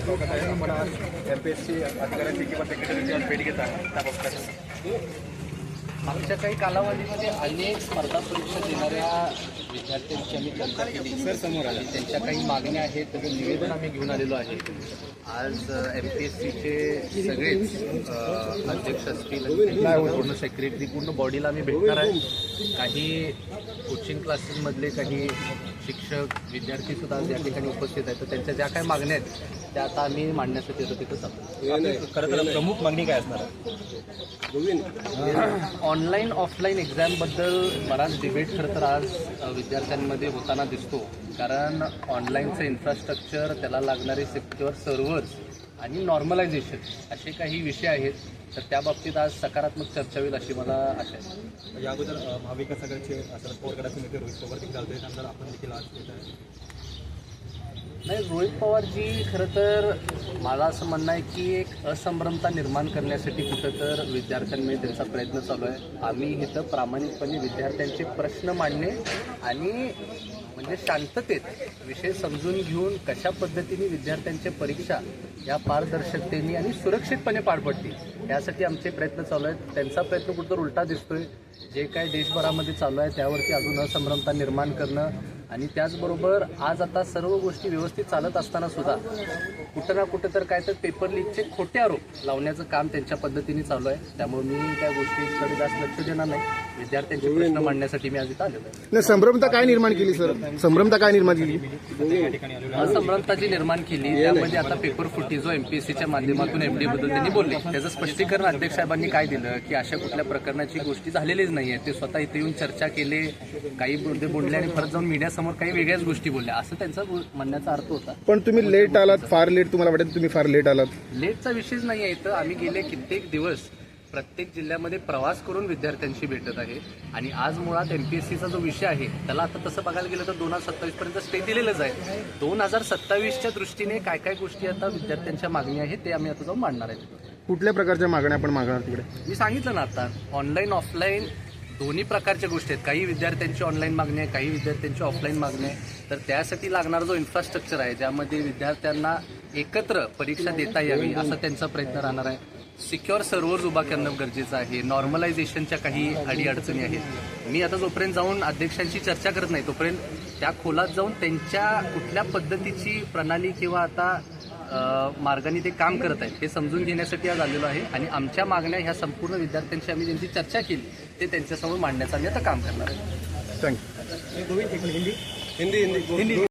स्वागत आहे. आपण आज MPSC अधिकाऱ्यांची किंवा सेक्रेटरीची आज भेट घेत आहे त्याबाबत. मागच्या काही कालावधीमध्ये अनेक स्पर्धा परीक्षा देणाऱ्या विद्यार्थ्यांची आम्ही चर्चा केली सर समोर आले. त्यांच्या काही मागण्या आहेत त्याचं निवेदन आम्ही घेऊन आलेलो आहे. आज MPSCचे सगळेच अध्यक्ष असतील पूर्ण सेक्रेटरी पूर्ण बॉडीला आम्ही भेटणार आहे. काही कोचिंग क्लासेसमधले काही शिक्षक विद्यार्थी सुद्धा या ठिकाणी उपस्थित आहेत. तर त्यांच्या ज्या काही मागण्या आहेत त्या आता आम्ही मांडण्यासाठी येतो तिथं जातो. खरं तर प्रमुख मागणी काय असणार ऑनलाईन ऑफलाईन एक्झामबद्दल बराच डिबेट खरं तर आज विद्यार्थ्यांमध्ये होताना दिसतो. कारण ऑनलाईनचं इन्फ्रास्ट्रक्चर, त्याला लागणारे सिक्युअर सर्व्हर्स आणि नॉर्मलायझेशन असे काही विषय आहेत. तर त्या बाबतीत आज सकारात्मक चर्चा होईल अशी मला आशा आहे. या अगोदर महाविकास आघाडीचे शरद पवार गटाचे नेते रोहित पवार देखील आले त्यानंतर आपण देखील आज येत आहे. नाही, रोहित पवारजी खरं तर मला असं म्हणणं आहे की एक असंभ्रमता निर्माण करण्यासाठी कुठं तर विद्यार्थ्यांमध्ये त्यांचा प्रयत्न चालू आहे. आम्ही इथं प्रामाणिकपणे विद्यार्थ्यांचे प्रश्न मांडणे आणि म्हणजे शांततेत विषय समजून घेऊन कशा पद्धतीने विद्यार्थ्यांच्या परीक्षा या पारदर्शकतेने आणि सुरक्षितपणे पार पडतील यासाठी आमचे प्रयत्न चालू आहेत. त्यांचा प्रयत्न कुठं उलटा दिसतोय. जे काय देशभरामध्ये चालू आहे त्यावरती अजून असंभ्रमता निर्माण करणं आणि त्याचबरोबर आज आता सर्व गोष्टी व्यवस्थित चालत असताना सुद्धा कुठं ना कुठं तर काय तर पेपर लीकचे खोटे आरोप लावण्याचं काम त्यांच्या पद्धतीने चालू आहे. त्यामुळे मी त्या गोष्टीकडे जास्त लक्ष देणार नाही. विद्यार्थ्यांचे प्रश्न मांडण्यासाठी मी आज इथं आलेलो आहे. संभ्रमता काय निर्माण केली सर? संभ्रमता काय निर्माण केली? असंभ्रमता जी निर्माण केली त्यामध्ये आता पेपर फुटी जो MPSCच्या माध्यमातून MD बद्दल त्यांनी बोलले त्याचं स्पष्टीकरण अध्यक्ष साहेबांनी काय दिलं की अशा कुठल्या प्रकरणाची गोष्टी झालेलीच नाही आहे. ते स्वतः इथे येऊन चर्चा केले, काही मुद्दे बोलले आणि परत जाऊन मीडियासमोर काही वेगळ्याच गोष्टी बोलल्या असं त्यांचा म्हणण्याचा अर्थ होता. पण तुम्ही लेट आलात, फार लेट. तुम्हाला वाटत तुम्ही फार लेट आलात? लेटचा विषयच नाही आहे. इथं आम्ही गेले कित्येक दिवस प्रत्येक जिल्ह्यामध्ये प्रवास करून विद्यार्थ्यांशी भेटत आहे आणि आज मुळात MPSCचा जो विषय आहे त्याला आता तसं बघायला गेलं तर 2027 पर्यंत स्टे दिलेलंच आहे. 2027च्या दृष्टीने काय काय गोष्टी आता विद्यार्थ्यांच्या मागणी आहेत ते आम्ही आता जाऊन मांडणार आहेत. कुठल्या प्रकारच्या मागण्या आपण मागणार तिकडे? मी सांगितलं ना आता, ऑनलाईन ऑफलाईन दोन्ही प्रकारच्या गोष्टी आहेत. काही विद्यार्थ्यांची ऑनलाईन मागणी आहे, काही विद्यार्थ्यांची ऑफलाईन मागणी आहे. तर त्यासाठी लागणारा जो इन्फ्रास्ट्रक्चर आहे ज्यामध्ये विद्यार्थ्यांना एकत्र परीक्षा देता यावी असा त्यांचा प्रयत्न राहणार आहे. सिक्युअर सर्व्हर्स उभा करणं गरजेचं आहे. नॉर्मलायझेशनच्या काही अडीअडचणी आहेत. मी आता जोपर्यंत जाऊन अध्यक्षांशी चर्चा करत नाही तोपर्यंत त्या खोलात जाऊन त्यांच्या कुठल्या पद्धतीची प्रणाली किंवा आता मार्गाने ते काम करत आहेत हे समजून घेण्यासाठी आज आलेलो आहे. आणि आमच्या मागण्या ह्या संपूर्ण विद्यार्थ्यांशी आम्ही ज्यांची चर्चा केली ते त्यांच्यासमोर मांडण्याचं आम्ही आता काम करणार आहे. थँक्यू. हिंदी